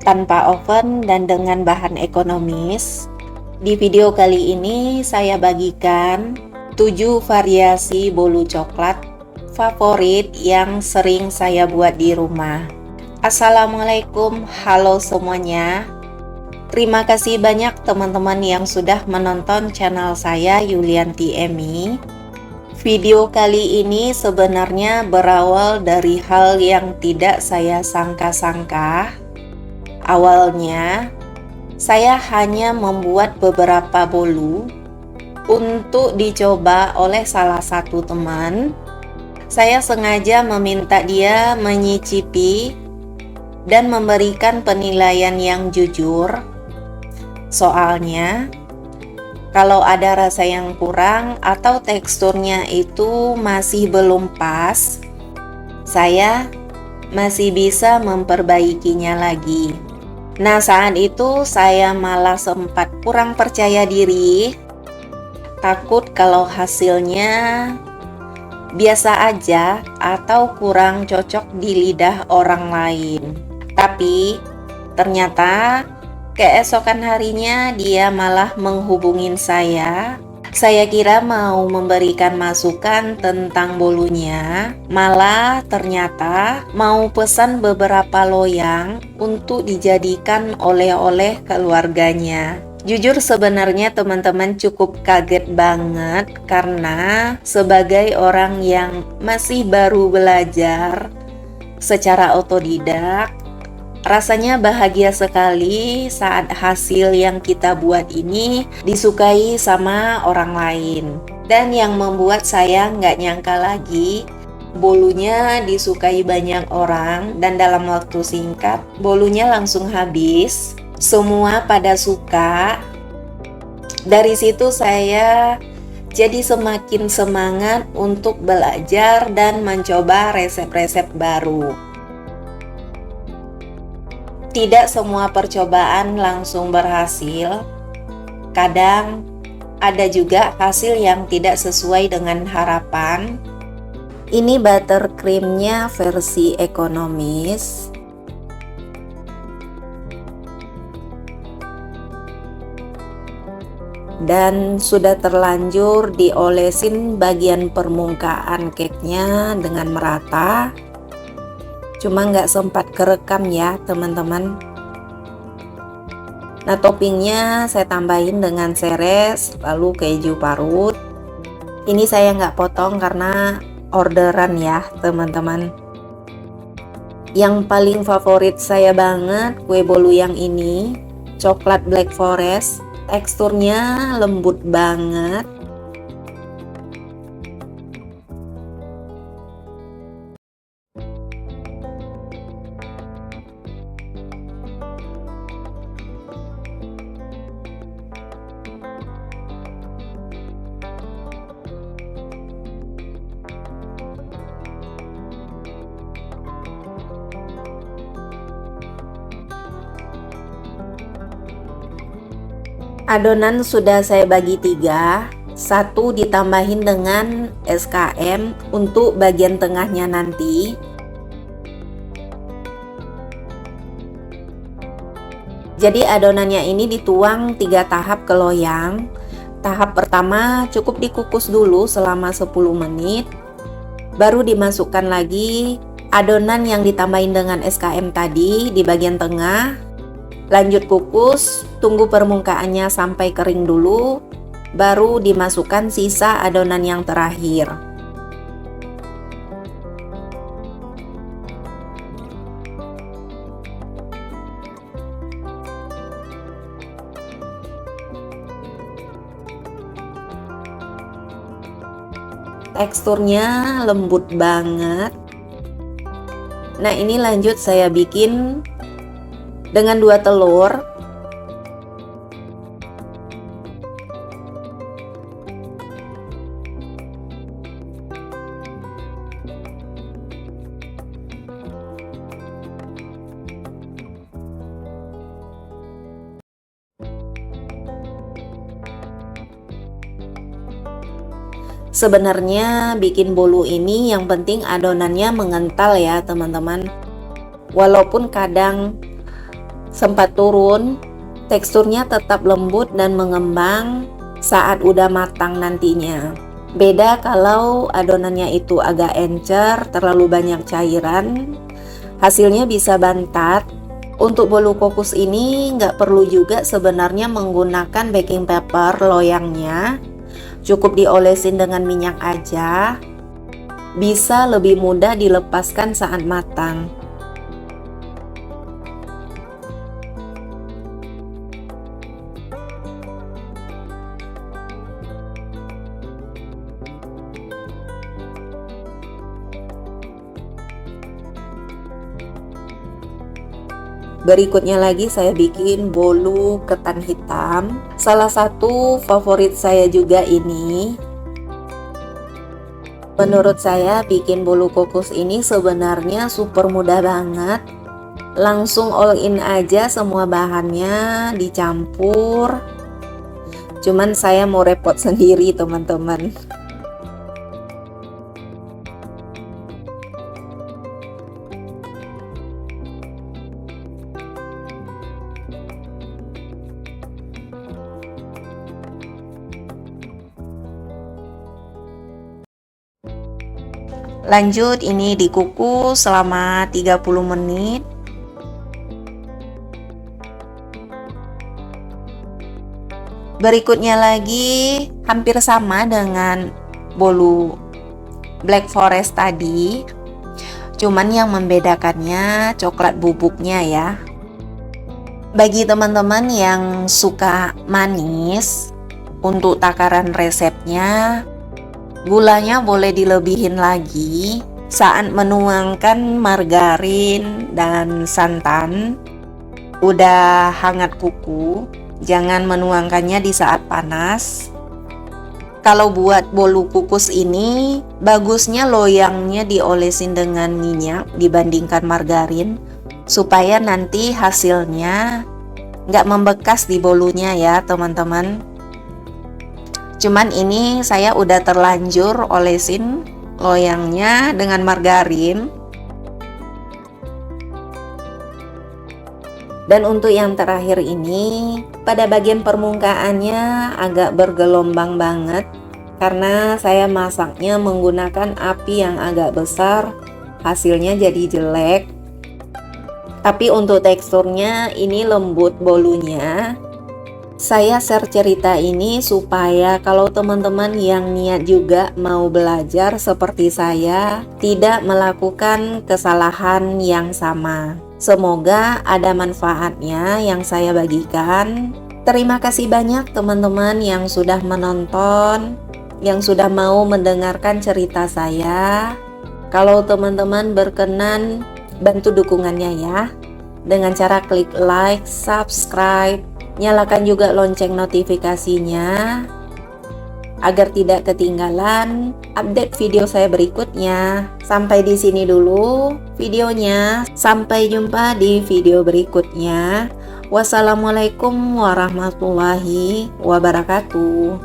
tanpa oven dan dengan bahan ekonomis. Di video kali ini saya bagikan 7 variasi bolu coklat favorit yang sering saya buat di rumah. Assalamualaikum, halo semuanya. Terima kasih banyak teman-teman yang sudah menonton channel saya Yulianti Emi. Video kali ini sebenarnya berawal dari hal yang tidak saya sangka-sangka. Awalnya, saya hanya membuat beberapa bolu untuk dicoba oleh salah satu teman. Saya sengaja meminta dia menyicipi dan memberikan penilaian yang jujur. Soalnya, kalau ada rasa yang kurang atau teksturnya itu masih belum pas, saya masih bisa memperbaikinya lagi. Nah, saat itu saya malah sempat kurang percaya diri, takut kalau hasilnya biasa aja atau kurang cocok di lidah orang lain. Tapi ternyata keesokan harinya dia malah menghubungin saya. Saya kira mau memberikan masukan tentang bolunya, malah ternyata mau pesan beberapa loyang untuk dijadikan oleh-oleh keluarganya. Jujur sebenarnya teman-teman cukup kaget banget karena sebagai orang yang masih baru belajar secara otodidak, rasanya bahagia sekali saat hasil yang kita buat ini disukai sama orang lain. Dan yang membuat saya nggak nyangka lagi, bolunya disukai banyak orang dan dalam waktu singkat bolunya langsung habis. Semua pada suka. Dari situ saya jadi semakin semangat untuk belajar dan mencoba resep-resep baru. Tidak semua percobaan langsung berhasil. Kadang ada juga hasil yang tidak sesuai dengan harapan. Ini buttercreamnya versi ekonomis. Dan sudah terlanjur diolesin bagian permukaan cake-nya dengan merata. Cuma nggak sempat kerekam ya teman-teman. Nah, toppingnya saya tambahin dengan seres lalu keju parut. Ini saya nggak potong karena orderan ya teman-teman. Yang paling favorit saya banget kue bolu yang ini, coklat black forest. Teksturnya lembut banget. Adonan sudah saya bagi 3, 1 ditambahin dengan SKM untuk bagian tengahnya nanti. Jadi adonannya ini dituang 3 tahap ke loyang. Tahap pertama cukup dikukus dulu selama 10 menit. Baru dimasukkan lagi adonan yang ditambahin dengan SKM tadi di bagian tengah. Lanjut kukus, tunggu permukaannya sampai kering dulu, baru dimasukkan sisa adonan yang terakhir. Teksturnya lembut banget. Nah, ini lanjut saya bikin dengan 2 telur. Sebenarnya bikin bolu ini yang penting adonannya mengental ya teman-teman. Walaupun kadang sempat turun, teksturnya tetap lembut dan mengembang saat udah matang nantinya. Beda kalau adonannya itu agak encer, terlalu banyak cairan, hasilnya bisa bantat. Untuk bolu kokus ini nggak perlu juga sebenarnya menggunakan baking paper loyangnya, cukup diolesin dengan minyak aja, bisa lebih mudah dilepaskan saat matang. Berikutnya lagi saya bikin bolu ketan hitam. Salah satu favorit saya juga ini. Menurut saya bikin bolu kokus ini sebenarnya super mudah banget. Langsung all in aja, semua bahannya dicampur. Cuman saya mau repot sendiri teman-teman. Lanjut, ini dikukus selama 30 menit. Berikutnya lagi hampir sama dengan bolu black forest tadi, cuman yang membedakannya coklat bubuknya ya. Bagi teman-teman yang suka manis, untuk takaran resepnya, gulanya boleh dilebihin lagi saat menuangkan margarin dan santan. Udah hangat kuku, jangan menuangkannya di saat panas. Kalau buat bolu kukus ini, bagusnya loyangnya diolesin dengan minyak dibandingkan margarin, supaya nanti hasilnya nggak membekas di bolunya ya teman-teman. Cuman ini saya udah terlanjur olesin loyangnya dengan margarin. Dan untuk yang terakhir ini, pada bagian permukaannya agak bergelombang banget karena saya masaknya menggunakan api yang agak besar, hasilnya jadi jelek. Tapi untuk teksturnya ini lembut bolunya. Saya share cerita ini supaya kalau teman-teman yang niat juga mau belajar seperti saya, tidak melakukan kesalahan yang sama. Semoga ada manfaatnya yang saya bagikan. Terima kasih banyak teman-teman yang sudah menonton, yang sudah mau mendengarkan cerita saya. Kalau teman-teman berkenan, bantu dukungannya ya, dengan cara klik like, subscribe, nyalakan juga lonceng notifikasinya agar tidak ketinggalan update video saya berikutnya. Sampai di sini dulu videonya. Sampai jumpa di video berikutnya. Wassalamualaikum warahmatullahi wabarakatuh.